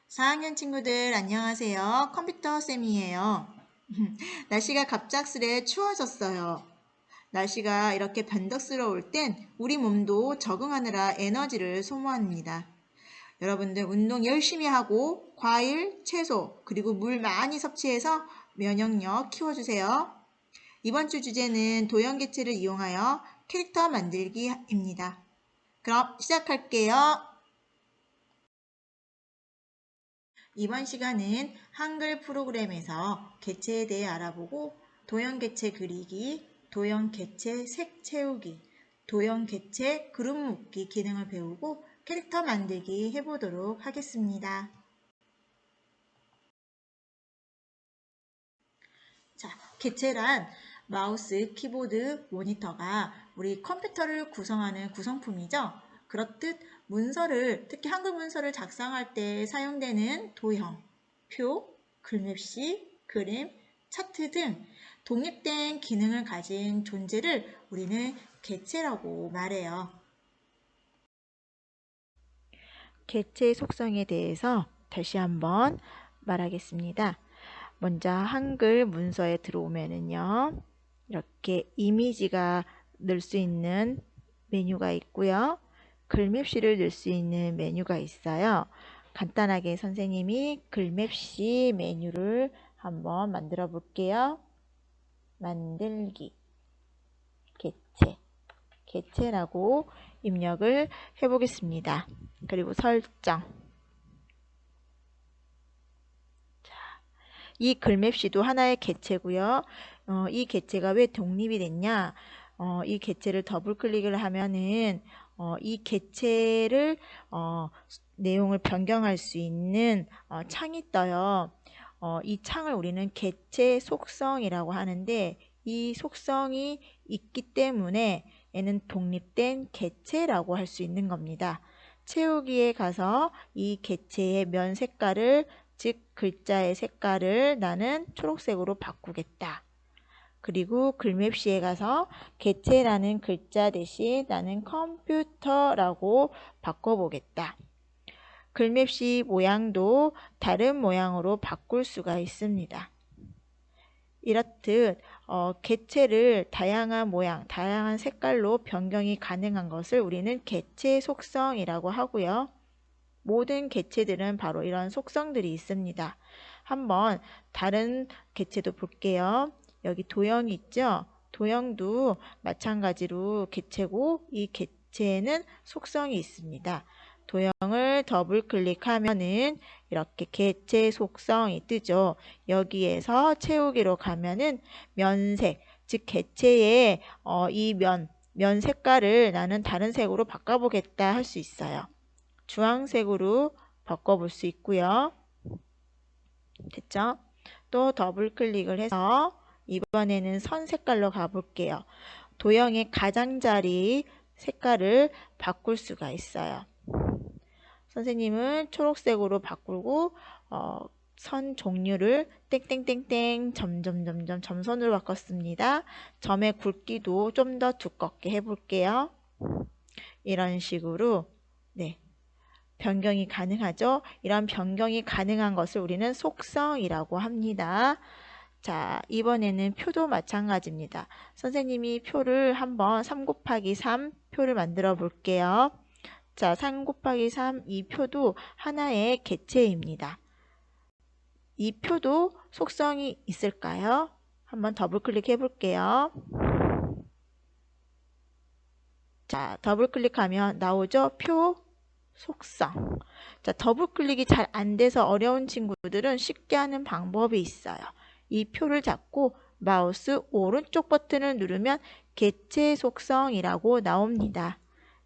4학년 친구들 안녕하세요. 컴퓨터 쌤이에요. 날씨가 갑작스레 추워졌어요. 날씨가 이렇게 변덕스러울 땐 우리 몸도 적응하느라 에너지를 소모합니다. 여러분들 운동 열심히 하고 과일, 채소, 그리고 물 많이 섭취해서 면역력 키워주세요. 이번 주 주제는 도형개체를 이용하여 캐릭터 만들기입니다. 그럼 시작할게요. 이번 시간은 한글 프로그램에서 개체에 대해 알아보고 도형 개체 그리기, 도형 개체 색 채우기, 도형 개체 그룹 묶기 기능을 배우고 캐릭터 만들기 해보도록 하겠습니다. 자, 개체란 마우스, 키보드, 모니터가 우리 컴퓨터를 구성하는 구성품이죠. 그렇듯 문서를, 특히 한글 문서를 작성할 때 사용되는 도형, 표, 글맵시, 그림, 차트 등 독립된 기능을 가진 존재를 우리는 개체라고 말해요. 개체의 속성에 대해서 다시 한번 말하겠습니다. 먼저 한글 문서에 들어오면은요, 이렇게 이미지가 넣을 수 있는 메뉴가 있고요. 글맵시를 넣을 수 있는 메뉴가 있어요. 간단하게 선생님이 글맵시 메뉴를 한번 만들어 볼게요. 만들기, 개체, 개체라고 입력을 해 보겠습니다. 그리고 설정. 이 글맵시도 하나의 개체고요. 이 개체가 왜 독립이 됐냐? 이 개체를 더블 클릭을 하면은 이 개체를 내용을 변경할 수 있는 창이 떠요. 이 창을 우리는 개체 속성이라고 하는데 이 속성이 있기 때문에 얘는 독립된 개체라고 할 수 있는 겁니다. 채우기에 가서 이 개체의 면 색깔을 즉 글자의 색깔을 나는 초록색으로 바꾸겠다. 그리고 글맵시에 가서 개체라는 글자 대신 나는 컴퓨터라고 바꿔보겠다. 글맵시 모양도 다른 모양으로 바꿀 수가 있습니다. 이렇듯 개체를 다양한 모양, 다양한 색깔로 변경이 가능한 것을 우리는 개체 속성이라고 하고요. 모든 개체들은 바로 이런 속성들이 있습니다. 한번 다른 개체도 볼게요. 여기 도형이 있죠? 도형도 마찬가지로 개체고 이 개체에는 속성이 있습니다. 도형을 더블 클릭하면은 이렇게 개체 속성이 뜨죠. 여기에서 채우기로 가면은 면색, 즉 개체의 이 면 색깔을 나는 다른 색으로 바꿔보겠다 할 수 있어요. 주황색으로 바꿔볼 수 있고요. 됐죠? 또 더블 클릭을 해서 이번에는 선 색깔로 가볼게요. 도형의 가장자리 색깔을 바꿀 수가 있어요. 선생님은 초록색으로 바꾸고 선 종류를 땡땡땡땡 점점점점 점선으로 바꿨습니다. 점의 굵기도 좀 더 두껍게 해볼게요. 이런 식으로 네. 변경이 가능하죠. 이런 변경이 가능한 것을 우리는 속성이라고 합니다. 자, 이번에는 표도 마찬가지입니다. 선생님이 표를 한번 3 곱하기 3 표를 만들어 볼게요. 자, 3 곱하기 3 이 표도 하나의 개체입니다. 이 표도 속성이 있을까요? 한번 더블 클릭해 볼게요. 자, 더블 클릭하면 나오죠? 표 속성. 자, 더블 클릭이 잘 안 돼서 어려운 친구들은 쉽게 하는 방법이 있어요. 이 표를 잡고 마우스 오른쪽 버튼을 누르면 개체 속성이라고 나옵니다.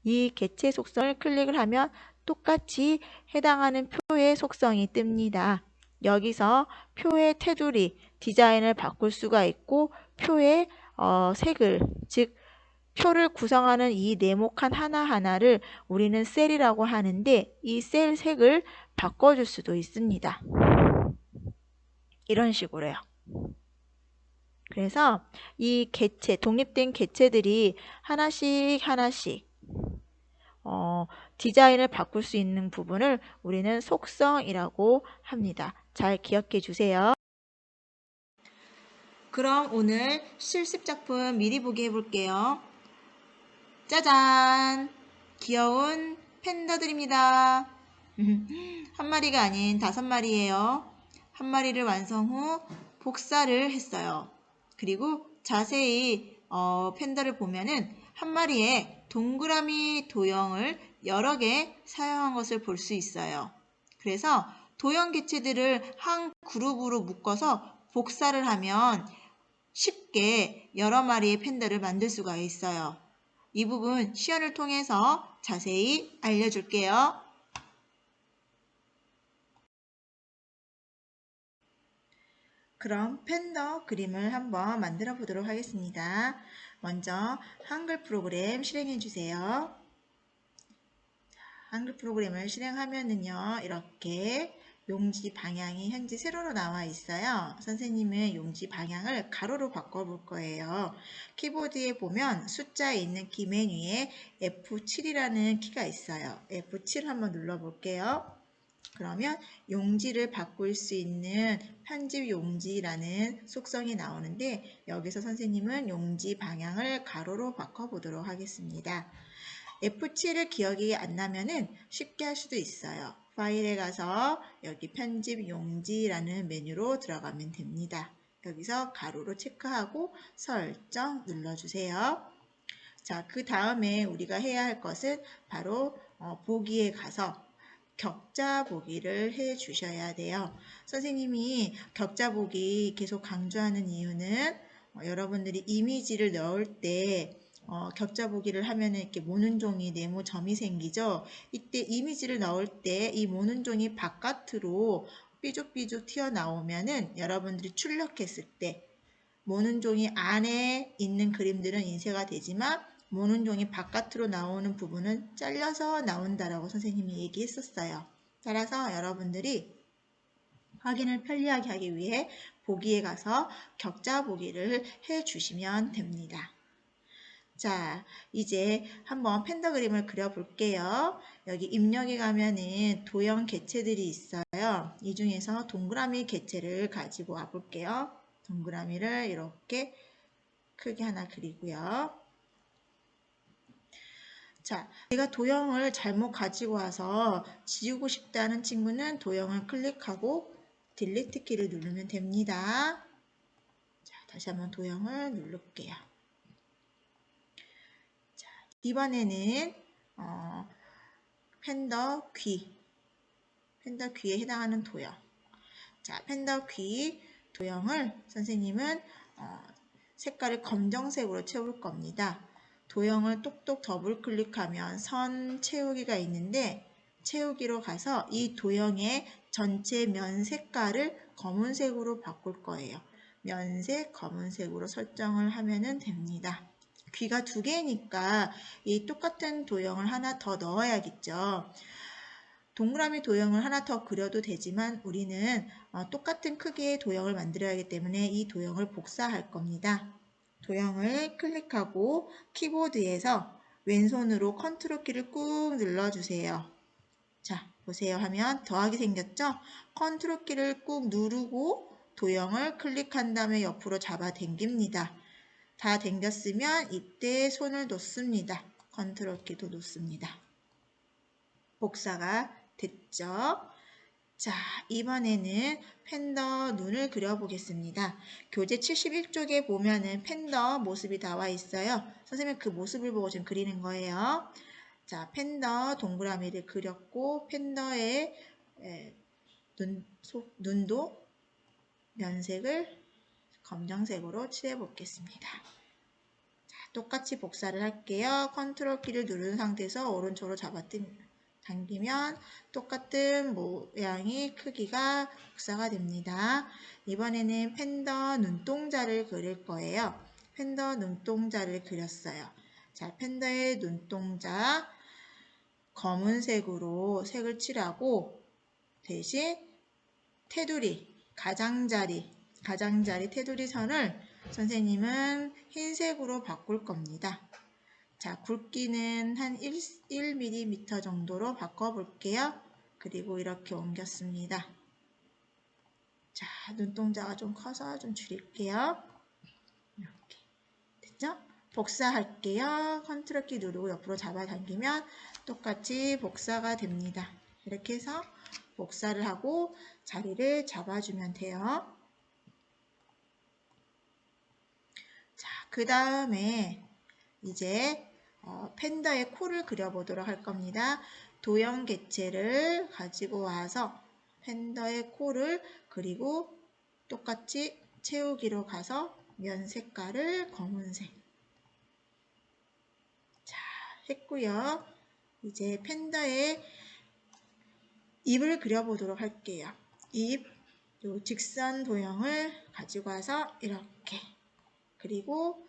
이 개체 속성을 클릭을 하면 똑같이 해당하는 표의 속성이 뜹니다. 여기서 표의 테두리, 디자인을 바꿀 수가 있고 표의 색을, 즉 표를 구성하는 이 네모칸 하나하나를 우리는 셀이라고 하는데 이 셀 색을 바꿔줄 수도 있습니다. 이런 식으로요. 그래서 이 개체, 독립된 개체들이 하나씩 디자인을 바꿀 수 있는 부분을 우리는 속성이라고 합니다. 잘 기억해 주세요. 그럼 오늘 실습 작품 미리 보기 해볼게요. 짜잔! 귀여운 팬더들입니다. 한 마리가 아닌 5마리예요. 한 마리를 완성 후 복사를 했어요. 그리고 자세히 팬더를 보면은 한 마리에 동그라미 도형을 여러 개 사용한 것을 볼 수 있어요. 그래서 도형 개체들을 한 그룹으로 묶어서 복사를 하면 쉽게 여러 마리의 팬더를 만들 수가 있어요. 이 부분 시연을 통해서 자세히 알려줄게요. 그럼 팬더 그림을 한번 만들어 보도록 하겠습니다. 먼저 한글 프로그램 실행해 주세요. 한글 프로그램을 실행하면은요, 이렇게 용지 방향이 현재 세로로 나와 있어요. 선생님은 용지 방향을 가로로 바꿔볼 거예요. 키보드에 보면 숫자에 있는 키 맨 위에 F7이라는 키가 있어요. F7 한번 눌러볼게요. 그러면 용지를 바꿀 수 있는 편집 용지라는 속성이 나오는데 여기서 선생님은 용지 방향을 가로로 바꿔보도록 하겠습니다. F7을 기억이 안 나면은 쉽게 할 수도 있어요. 파일에 가서 여기 편집 용지라는 메뉴로 들어가면 됩니다. 여기서 가로로 체크하고 설정 눌러주세요. 자, 그 다음에 우리가 해야 할 것은 바로 보기에 가서 격자 보기를 해 주셔야 돼요. 선생님이 격자 보기 계속 강조하는 이유는 여러분들이 이미지를 넣을 때 격자 보기를 하면 이렇게 모는 종이 네모 점이 생기죠. 이때 이미지를 넣을 때 이 모는 종이 바깥으로 삐죽삐죽 튀어나오면은 여러분들이 출력했을 때 모는 종이 안에 있는 그림들은 인쇄가 되지만 모는 종이 바깥으로 나오는 부분은 잘려서 나온다라고 선생님이 얘기했었어요. 따라서 여러분들이 확인을 편리하게 하기 위해 보기에 가서 격자 보기를 해주시면 됩니다. 자, 이제 한번 팬더 그림을 그려볼게요. 여기 입력에 가면은 도형 개체들이 있어요. 이 중에서 동그라미 개체를 가지고 와볼게요. 동그라미를 이렇게 크게 하나 그리고요. 자, 제가 도형을 잘못 가지고 와서 지우고 싶다는 친구는 도형을 클릭하고 딜리트 키를 누르면 됩니다. 자, 다시 한번 도형을 누를게요. 자, 이번에는 팬더 귀에 해당하는 도형. 자, 팬더 귀 도형을 선생님은 색깔을 검정색으로 채울 겁니다. 도형을 똑똑 더블 클릭하면 선 채우기가 있는데 채우기로 가서 이 도형의 전체 면 색깔을 검은색으로 바꿀 거예요. 면색 검은색으로 설정을 하면 됩니다. 귀가 2개니까 이 똑같은 도형을 하나 더 넣어야겠죠. 동그라미 도형을 하나 더 그려도 되지만 우리는 똑같은 크기의 도형을 만들어야 하기 때문에 이 도형을 복사할 겁니다. 도형을 클릭하고 키보드에서 왼손으로 컨트롤 키를 꾹 눌러주세요. 자, 보세요 하면 더하기 생겼죠? 컨트롤 키를 꾹 누르고 도형을 클릭한 다음에 옆으로 잡아 당깁니다. 다 당겼으면 이때 손을 놓습니다. 컨트롤 키도 놓습니다. 복사가 됐죠? 자, 이번에는 팬더 눈을 그려보겠습니다. 교재 71쪽에 보면은 팬더 모습이 나와 있어요. 선생님은 그 모습을 보고 지금 그리는 거예요. 자, 팬더 동그라미를 그렸고 팬더의 눈도 면색을 검정색으로 칠해 보겠습니다. 자, 똑같이 복사를 할게요. 컨트롤 키를 누른 상태에서 오른쪽으로 당기면 똑같은 모양이 크기가 복사가 됩니다. 이번에는 팬더 눈동자를 그릴 거예요. 팬더 눈동자를 그렸어요. 자, 팬더의 눈동자 검은색으로 색을 칠하고 대신 테두리, 가장자리 테두리 선을 선생님은 흰색으로 바꿀 겁니다. 자, 굵기는 한 1mm 정도로 바꿔볼게요. 그리고 이렇게 옮겼습니다. 자, 눈동자가 좀 커서 좀 줄일게요. 이렇게. 됐죠? 복사할게요. 컨트롤 키 누르고 옆으로 잡아당기면 똑같이 복사가 됩니다. 이렇게 해서 복사를 하고 자리를 잡아주면 돼요. 자, 그 다음에 이제 팬더의 코를 그려보도록 할 겁니다. 도형 개체를 가지고 와서 팬더의 코를 그리고 똑같이 채우기로 가서 면 색깔을 검은색. 자, 했고요. 이제 팬더의 입을 그려보도록 할게요. 입, 요 직선 도형을 가지고 와서 이렇게. 그리고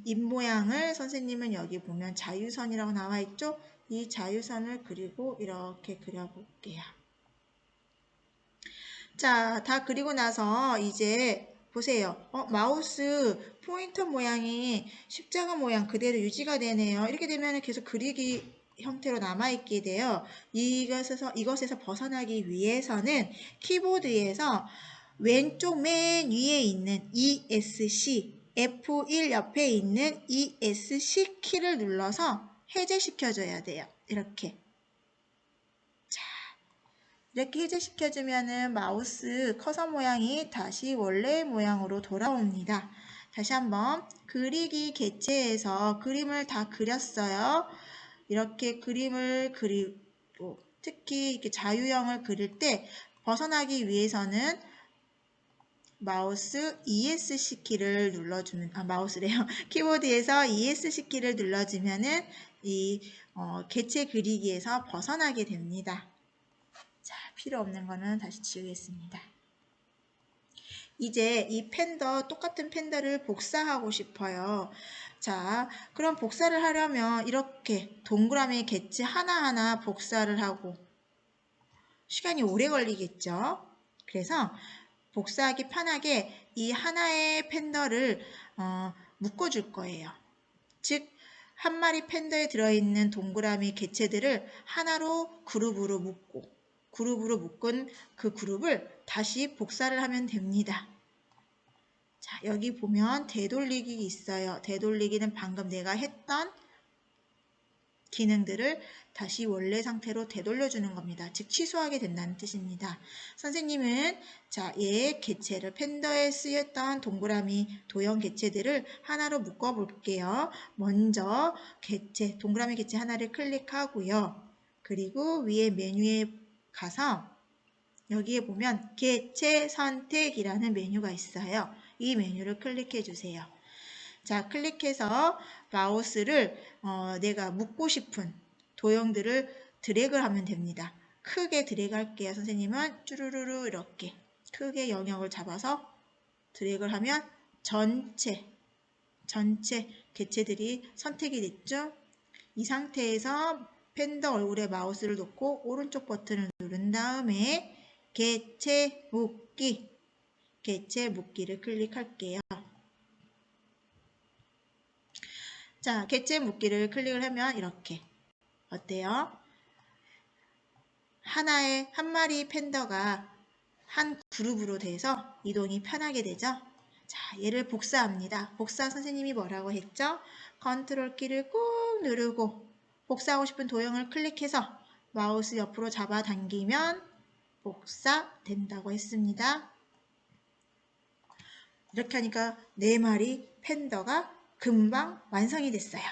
입 모양을 선생님은 여기 보면 자유선이라고 나와 있죠? 이 자유선을 그리고 이렇게 그려볼게요. 자, 다 그리고 나서 이제 보세요. 마우스 포인터 모양이 십자가 모양 그대로 유지가 되네요. 이렇게 되면 계속 그리기 형태로 남아있게 돼요. 이것에서 벗어나기 위해서는 키보드에서 왼쪽 맨 위에 있는 ESC, F1 옆에 있는 ESC 키를 눌러서 해제시켜줘야 돼요. 이렇게. 자, 이렇게 해제시켜주면은 마우스 커서 모양이 다시 원래 모양으로 돌아옵니다. 다시 한번 그리기 개체에서 그림을 다 그렸어요. 이렇게 그림을 그리고 특히 이렇게 자유형을 그릴 때 벗어나기 위해서는 마우스 ESC 키를 눌러주면, 마우스래요. 키보드에서 ESC 키를 눌러주면은 이 개체 그리기에서 벗어나게 됩니다. 자, 필요 없는 거는 다시 지우겠습니다. 이제 이 팬더, 똑같은 팬더를 복사하고 싶어요. 자, 그럼 복사를 하려면 이렇게 동그라미 개체 하나하나 복사를 하고 시간이 오래 걸리겠죠? 그래서 복사하기 편하게 이 하나의 팬더를 묶어줄 거예요. 즉, 한 마리 팬더에 들어있는 동그라미 개체들을 하나로 그룹으로 묶은 그 그룹을 다시 복사를 하면 됩니다. 자, 여기 보면 되돌리기 있어요. 되돌리기는 방금 내가 했던 기능들을 다시 원래 상태로 되돌려주는 겁니다. 즉 취소하게 된다는 뜻입니다. 선생님은 자, 얘 개체를 팬더에 쓰였던 동그라미 도형 개체들을 하나로 묶어 볼게요. 먼저 개체, 동그라미 개체 하나를 클릭하고요. 그리고 위에 메뉴에 가서 여기에 보면 개체 선택이라는 메뉴가 있어요. 이 메뉴를 클릭해 주세요. 자, 클릭해서 마우스를 내가 묶고 싶은 도형들을 드래그를 하면 됩니다. 크게 드래그 할게요. 선생님은 쭈루루루 이렇게 크게 영역을 잡아서 드래그를 하면 전체 개체들이 선택이 됐죠. 이 상태에서 팬더 얼굴에 마우스를 놓고 오른쪽 버튼을 누른 다음에 개체 묶기를 클릭할게요. 자, 개체 묶기를 클릭을 하면 이렇게 어때요? 한 마리 팬더가 한 그룹으로 돼서 이동이 편하게 되죠? 자, 얘를 복사합니다. 복사 선생님이 뭐라고 했죠? 컨트롤 키를 꾹 누르고 복사하고 싶은 도형을 클릭해서 마우스 옆으로 잡아당기면 복사된다고 했습니다. 이렇게 하니까 4마리 팬더가 금방 완성이 됐어요.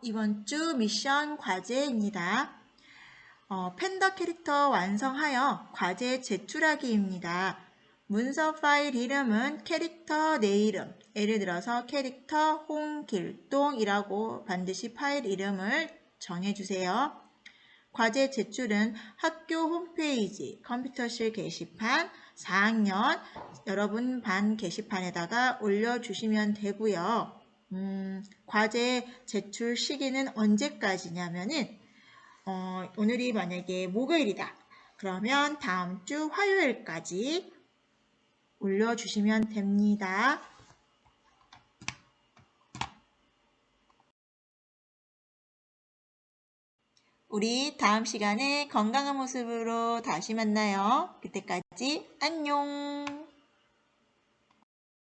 이번 주 미션 과제입니다. 팬더 캐릭터 완성하여 과제 제출하기입니다. 문서 파일 이름은 캐릭터 내 이름, 예를 들어서 캐릭터 홍길동이라고 반드시 파일 이름을 정해주세요. 과제 제출은 학교 홈페이지, 컴퓨터실 게시판, 4학년 여러분 반 게시판에다가 올려주시면 되고요. 과제 제출 시기는 언제까지냐면은 오늘이 만약에 목요일이다. 그러면 다음 주 화요일까지 올려주시면 됩니다. 우리 다음 시간에 건강한 모습으로 다시 만나요. 그때까지 안녕.